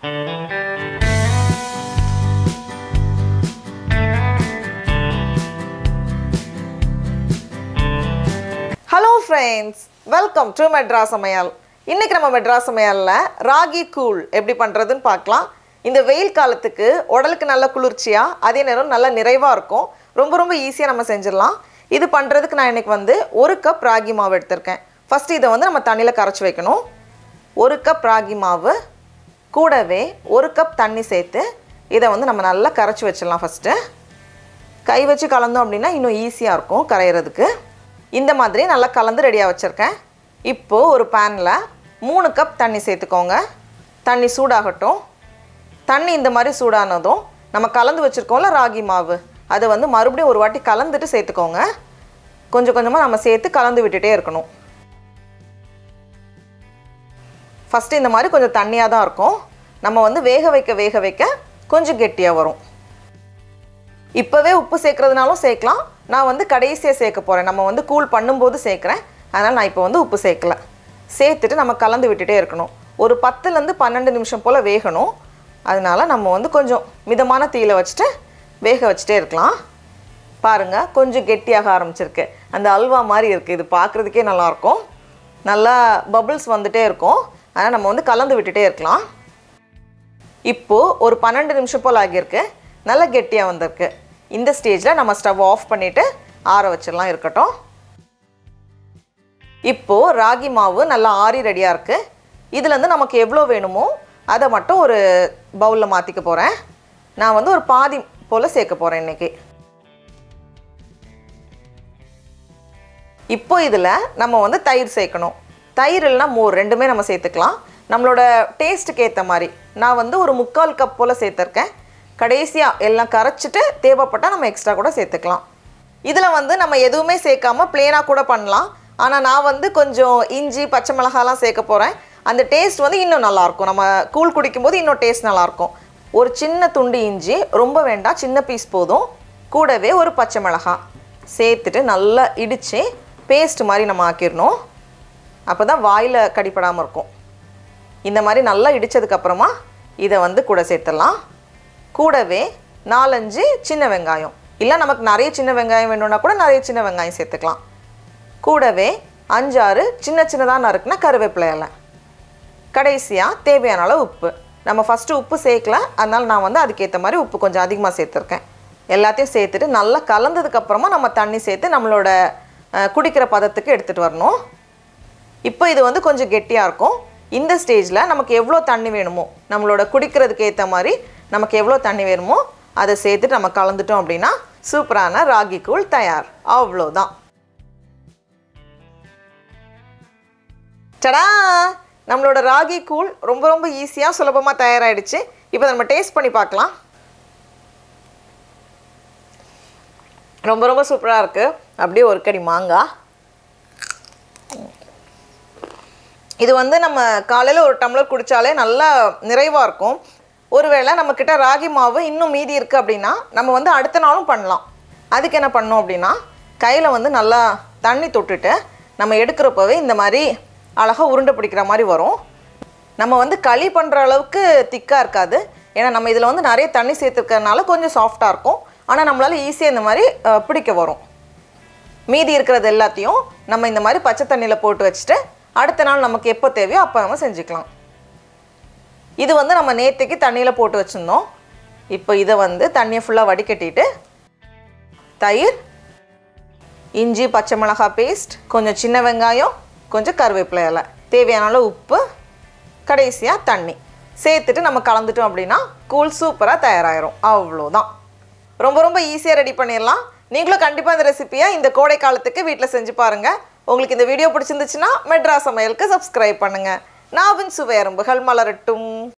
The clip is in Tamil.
Hello friends, welcome to Madras Samayal. இன்னைக்கு நம்ம Madras Samayalல ராகி கூல் எப்படி பண்றதுன்னு பார்க்கலாம். இந்த வெயில் காலத்துக்கு உடலுக்கு நல்ல குளிர்ச்சியா அதே நேரம் நல்ல நிறைவா இருக்கும். ரொம்ப ஈஸியா நம்ம செஞ்சிரலாம். இது பண்றதுக்கு நான் இன்னைக்கு வந்து 1 கப் ராகி மாவு எடுத்துர்க்கேன். ஃபர்ஸ்ட் இத வந்து நம்ம தண்ணில கரைச்சு வைக்கணும். 1 கப் ராகி மாவு கூடவே 1 கப் தண்ணி சேர்த்து இத வந்து நம்ம நல்லா கரைச்சு வச்சிரலாம் ஃபர்ஸ்ட். கை வச்சு கலந்தோம் அப்படினா இன்னும் ஈஸியா இருக்கும் கரையிறதுக்கு. இந்த மாதிரி நல்லா கலந்து ரெடியா வச்சிருக்கேன். இப்போ ஒரு panல 3 கப் தண்ணி சேர்த்துக்கோங்க. தண்ணி சூடாகட்டும். தண்ணி இந்த மாதிரி சூடானதும் நம்ம கலந்து வச்சிருக்கோம்ல ராகி மாவு அதை வந்து மறுபடியும் ஒரு வாட்டி கலந்துட்டு சேர்த்துக்கோங்க. கொஞ்சமா நம்ம சேர்த்து கலந்து விட்டுட்டே இருக்கணும். ஃபர்ஸ்ட் இந்த மாதிரி கொஞ்சம் தண்ணியா தான் இருக்கும். நம்ம வந்து வேக வைக்க கொஞ்சம் கெட்டியா வரும். இப்பவே உப்பு சேர்க்கிறதுனாலும் சேர்க்கலாம். நான் வந்து கடைசியா சேர்க்க போறேன். நம்ம வந்து கூல் பண்ணும்போது சேர்க்கறேன். அதனால நான் இப்போ வந்து உப்பு சேர்க்கல. சேர்த்துட்டு நம்ம கலந்து விட்டுட்டே இருக்கணும். ஒரு 10 ல இருந்து 12 நிமிஷம் போல வேகணும். அதனால நம்ம வந்து கொஞ்சம் மிதமான தீயில வச்சிட்டு வேக வச்சிட்டே இருக்கலாம். பாருங்க கொஞ்சம் கெட்டியாக ஆரம்பிச்சிருக்கு. அந்த அல்வா மாதிரி இருக்கு. இது பார்க்கிறதுக்கே நல்லா இருக்கும். நல்லா பபிள்ஸ் வந்துட்டே இருக்கும். அதனால நம்ம வந்து கலந்து விட்டுட்டே இருக்கலாம். இப்போ ஒரு 12 நிமிஷம் போல ஆகியிருக்கு. நல்ல கெட்டியா வந்திருக்கு. இந்த ஸ்டேஜ்ல நம்ம ஸ்டவ் ஆஃப் பண்ணிட்டு ஆற வச்சிரலாம் இருக்கட்டும். இப்போ ராகி மாவு நல்லா ஆறி ரெடியா இருக்கு. இதுல இருந்து நமக்கு எவ்வளவு வேணுமோ அத மட்டும் ஒரு பவுல்ல மாத்திக்க போறேன். நான் வந்து ஒரு பாதி போல சேர்க்க போறேன் இன்னைக்கு. இப்போ இதுல நம்ம வந்து தயிர் சேர்க்கணும். தயிர் இல்லனா மோர் ரெண்டுமே நம்ம சேர்த்துக்கலாம். நம்மளோட டேஸ்ட்க்கு ஏத்த மாதிரி. நான் வந்து ஒரு 3/4 கப் போல சேர்த்திருக்கேன். கடைசியா எல்லாம் கரைச்சிட்டு தேவைப்பட்டா நம்ம எக்ஸ்ட்ரா கூட சேர்த்துக்கலாம். இதுல வந்து நம்ம எதுவுமே சேர்க்காம ப்ளேனா கூட பண்ணலாம். ஆனா நான் வந்து கொஞ்சம் இஞ்சி பச்சை மிளகாய்லாம் சேர்க்க போறேன். அந்த டேஸ்ட் வந்து இன்னும் நல்லா இருக்கும். நம்ம கூல் குடிக்கும்போது இன்னும் டேஸ்ட் நல்லா இருக்கும். ஒரு சின்ன துண்டு இஞ்சி, ரொம்ப வேண்டாம், சின்ன பீஸ் போதும். கூடவே ஒரு பச்சை மிளகாய் சேர்த்துட்டு நல்லா இடிச்சு பேஸ்ட் மாதிரி நம்ம ஆக்கிரணும். அப்பதான் வாயில கடிபடாம இருக்கும். இந்த மாதிரி நல்லா இடிச்சதுக்கு அப்புறமா இத வந்து கூட சேர்த்தலாம். கூடவே 4-5 சின்ன வெங்காயம். இல்ல நமக்கு நிறைய சின்ன வெங்காயம் வேணும்னா கூட நிறைய சின்ன வெங்காயம் சேர்த்துக்கலாம். கூடவே 5-6 சின்னதா நறுக்குன கறிவேப்பிலை இலை. கடைசியா தேவையான அளவு உப்பு. நம்ம ஃபர்ஸ்ட் உப்பு சேர்க்கல. அதனால நான் வந்து அதுக்கு ஏத்த மாதிரி உப்பு கொஞ்சம் அதிகமா சேர்த்திருக்கேன். எல்லாத்தையும் சேர்த்துட்டு நல்லா கலந்ததுக்கு அப்புறமா நம்ம தண்ணி சேர்த்து நம்மளோட குடிக்கிற பதத்துக்கு எடுத்துட்டு வரணும். இப்போ இது வந்து கொஞ்சம் கெட்டியா இருக்கும். இந்த ஸ்டேஜ்ல நமக்கு எவ்வளவு தண்ணி வேணுமோ நம்மளோட குடிக்கிறதுக்கு ஏத்த மாதிரி நமக்கு எவ்வளவு தண்ணி வேணுமோ அதை சேர்த்துட்டு நம்ம கலந்துட்டோம் அப்படினா சூப்பரான ராகி கூல் தயார். அவ்வளவுதான். டடா! நம்மளோட ராகி கூல் ரொம்ப ஈஸியா சுலபமா தயாராயிடுச்சு. இப்போ நம்ம டேஸ்ட் பண்ணி பார்க்கலாம். ரொம்ப சூப்பரா இருக்கு. அப்படியே ஒரு கடி மாங்காய். இது வந்து நம்ம காலையில ஒரு டம்ளர் குடிச்சாலே நல்லா நிறைவா இருக்கும். ஒருவேளை நம்ம கிட்ட ராகி மாவு இன்னும் மீதி இருக்கு அப்படினா நம்ம வந்து அடுத்த நாளும் பண்ணலாம். அதுக்கு என்ன பண்ணனும் அப்படினா கையில வந்து நல்லா தண்ணி தொட்டுட்டு நம்ம எடுக்கறப்பவே இந்த மாதிரி அழகா உருண்டை பிடிக்கிற மாதிரி வரும். நம்ம வந்து களி பண்ற அளவுக்கு திக்கா இருக்காது. ஏன்னா நம்ம இதுல வந்து நிறைய தண்ணி சேர்த்திருக்கறனால கொஞ்சம் சாஃப்ட்டா இருக்கும். ஆனா நம்மளால ஈஸியா இந்த மாதிரி பிடிக்க வரும். மீதி இருக்குறது எல்லாத்தையும் நம்ம இந்த மாதிரி பச்சை தண்ணில போட்டு வச்சிட்டு அடுத்த நாள் நமக்கு எப்போ தேவையோ அப்ப நம்ம செஞ்சுக்கலாம். இது வந்து நம்ம நேத்துக்கு தண்ணில போட்டு வச்சிருந்தோம். இப்போ இத வந்து தண்ணியை ஃபுல்லா வடிகட்டிட்டு தயிர், இஞ்சி பச்சை மிளகாய் பேஸ்ட், கொஞ்சம் சின்ன வெங்காயம், கொஞ்சம் கறிவேப்பிலை இலை, தேவையான அளவு உப்பு, கடைசியா தண்ணி சேர்த்துட்டு நம்ம கலந்துட்டோம் அப்படினா கூல் சூப்பரா தயாராயிரும். அவ்வளவுதான். ரொம்ப ஈஸியா ரெடி பண்ணிரலாம். நீங்களும் கண்டிப்பா இந்த ரெசிபியை இந்த கோடை காலத்துக்கு வீட்ல செஞ்சு பாருங்க. உங்களுக்கு இந்த வீடியோ பிடிச்சிருந்துச்சுனா மெட்ராஸ் சமையலுக்கு சப்ஸ்கிரைப் பண்ணுங்க. நாவின் சுவை அரும்புகள் மலரட்டும்.